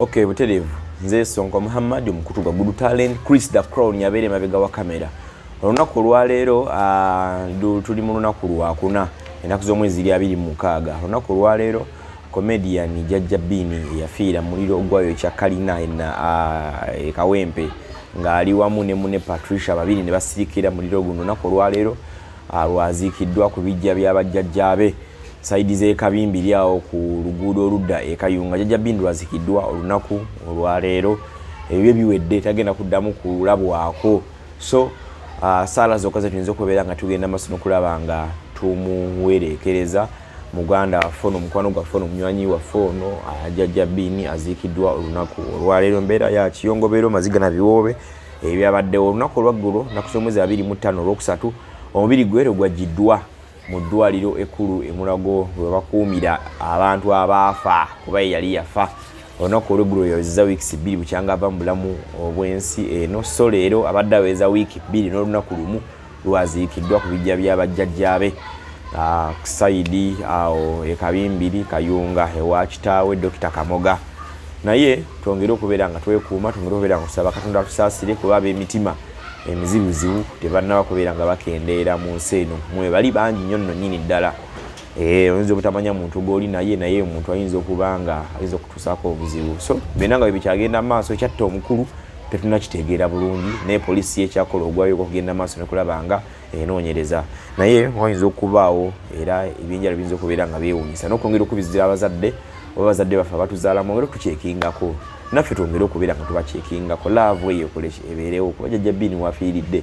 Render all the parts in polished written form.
Okay, buterevu. Nze Sonko Muhammad omukutu gwa Good Talent, Chris the Crown yabere mabega wa kamera. Olunaku lwa leero tuli mu lunaku lwa kuna enaku z'omwezi 26. Olunaku lwa leero comedian Jaja yafiira muliro ogwayo kya kalina e Kawempe ng'ali wamu ne mune Patricia babiri ne basirikira muliro guno. Olunaku lwa leero lwaziikiddwa ku bijja by'abajjajjabe saidi ze kabimbi lyao ku luguudo oludda e Kayunga. Jaja lwaziikiddwa olunaku olwa leero ebyo biwedde tagenda kuddamu kulabwako. So sala zokka ze tuyinza okubeera nga tugenda maaso n'okulaba nga tumuwerekereza muganda waffe omukwano gwaffe omunywanyi waffe ono Jaja aziikiddwa olunaku olwa leero. Mbeera ya kiyongobero maziga na biwoobe ebyabaddewo olunaku olwaggulo naku z'omwezi 25 olwokusatu omubiri gwero gwajjiddwa mu ddwaliro ekkulu e Mulago we bakuumira abantu abaafa kuba yali yafa. Olunaku olw'eggulo yawezezza wiiki 2 bukyanga ava mu bulamu obw'ensi eno. So leero abadde aweza wiiki 2 n'olunaku lumu lwaziikiddwa ku bijja by'abajjajjabe saidi awo e Kabimbiri Kayunga ewa kitaawe Dr. Kamoga. Naye twongere okubeera nga twekuuma, twongere okubeera nga tusaba Katonda tusaasire kuba ab'emitima emizibuzibu tebannaba kubeera nga bakendeera mu nsi eno. Mwe bali bangi nnyo nno nnyini ddala. Oyinza obutamanya muntu gw'oli naye omuntu ayinza okuba nga ayinza okutuusaako obuzibu. So bena nga bwe bikyagenda maaso ekyatta omukulu tetunnakitegeera bulungi naye poliisi ekyakola ogwayo okugenda maaso nekulaba nga enoonyereza. Naye wayinza okubaawo era ebyenjala biyinza okubeera nga beewuunyisa n'okwongera okubizira abazadde oba abazadde baffe abatuzaala mwongere okukyekingako naffe twongere okubeera nga tubakyekingako laavu eyo ebeerewo kuba Jaja wafiiridde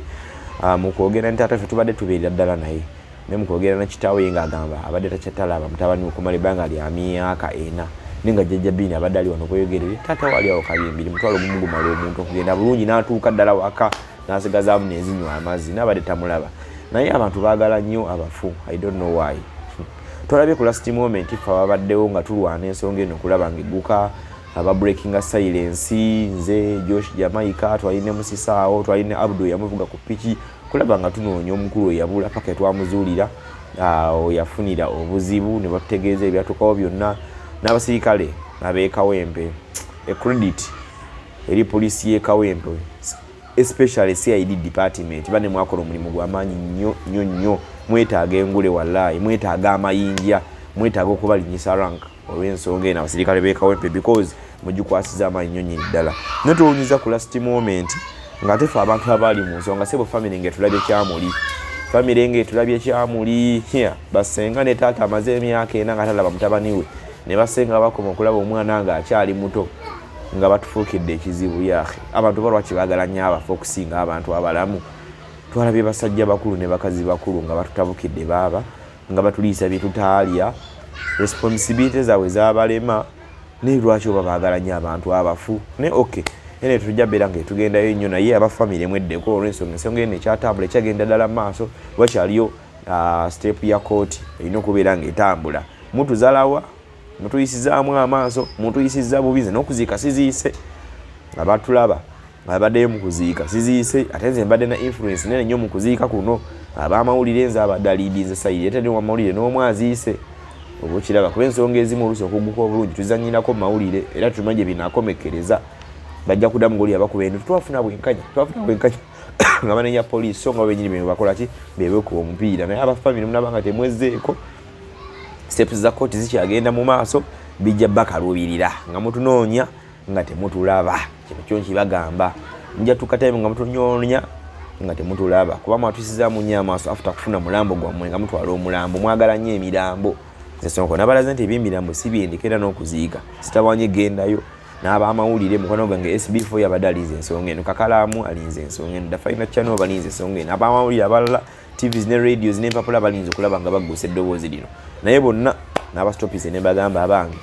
mu kwogera ne taata ffe tubadde tubeerera ddala naye ne mu kwogera na kitaawe ye ng'agamba abadde takyatalaba mutabani we okumala ebbanga lya myaka 4 naye nga Jaja abadde ali wano kweyogerere taata wali awo Kabimbiri mutwalo gumu gumala omuntu okugenda bulungi n'atuuka ddala waka n'asigazaamu nezinywa amazzi n'abadde tamulaba. Naye abantu baagala nnyo abafu. I don't know why. Twalabye ku last moment ffe ababaddewo nga tulwana ensonga eno okulaba ng'egguka aba breaking silence nze Josh Jamaica twaline musisaawo twaline Abdul yamuvuga ku piki kulaba nga tunoonya omukulu yabula paka twamuzuulira yafunira obuzibu ne batutegeeza ebyatukawo byonna n'abasirikale ab'e Kawempe. A credit eri poliisi y'e Kawempe especially CID department bane mwakola omulimu gw'amaanyi nnyo. Mwetaaga engule wallahi, mwetaaga amayinja, mwetaaga okubalinyisa rank olw'ensonga eno abasirikale b'e Kawempe because mugikwasiza amaanyi nnyo nnyini ddala. Netwewunyiza ku last moment nga tefe abantu abaali mu nsonga sebo family ng'etulabye kyamuli. Family ng'etulabye kyamuli basenga ne taata amaze emyaka 4 nga talaba mutabani we ne basenga bakoma okulaba omwana ng'akyali muto nga batufuukidde ekizibu yaahe. Abantu balwaki baagala nnyo abafu okusinga abantu abalamu. Twalabye basajja bakulu ne bakazi bakulu nga batutabukidde baaba nga batuliisa bye tutaalya responsibility zaabwe z'abalema naye lwaki oba baagala nnyo abantu abafu. Ne okay ene tujja beera nga tugendayo nnyo naye abafamily mweddeko olw'ensonga eno ekyatambula ekyagenda ddala maaso wakyaliyo step ya kooti erina okubeera ng'etambula. Mutuzalawa mutuyisizaamu amaaso mutuyisizza bubize n'okuziika siziise abatulaba abaddeyo mukuziika siziise ate nze mbadde na influence nene nnyo mukuziika kuno ab'amawulire nze abadde aliidinze sayidi ate wamawulire n'omu aziise oba okiraba kuba ensonga ezimu oluusi okuguka obulungi tuzannyirako mu mawulire era tumanyi gye binaakomekereza bajja kuddamu ng'oli abakube eno twafuna bwenkanya nga banenya poliisi so nga benyini bwe bakola ki beebekuba omupiira naye abafamire munaba nga temwezzeeko steps za kooti zikyagenda mu maaso bijja bakaluubirira nga mutunoonya nga temutulaba. Kino kyo nkibagamba nja tukatayime nga mutunyoonya nga temutulaba kuba mwatuusizaamu nnyo amaaso after kufuna mulambo gwammwe nga mutwala omulambo mwagala nnyo emirambo. Nze Sonko nabalaze nti eby'emirambo si byendekera n'okuziika sitawanye gendayo n'ab'amawulire mukono gwange SB4 yabadde alinze ensonga eno Kakalaamu alinze ensonga eno Dafina Channel balinze ensonga eno ab'amawulire abalala TVs ne radios n'empapula balinze okulaba nga baggusa eddoboozi lino naye bonna n'abastopise ne bagamba abange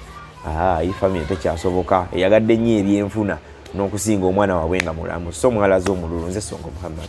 iyi family tekyasoboka eyagadde nnyo ebyenfuna n'okusinga omwana waabwe nga mulamu. So mwalaze omululu. Nze Sonko Muhammad.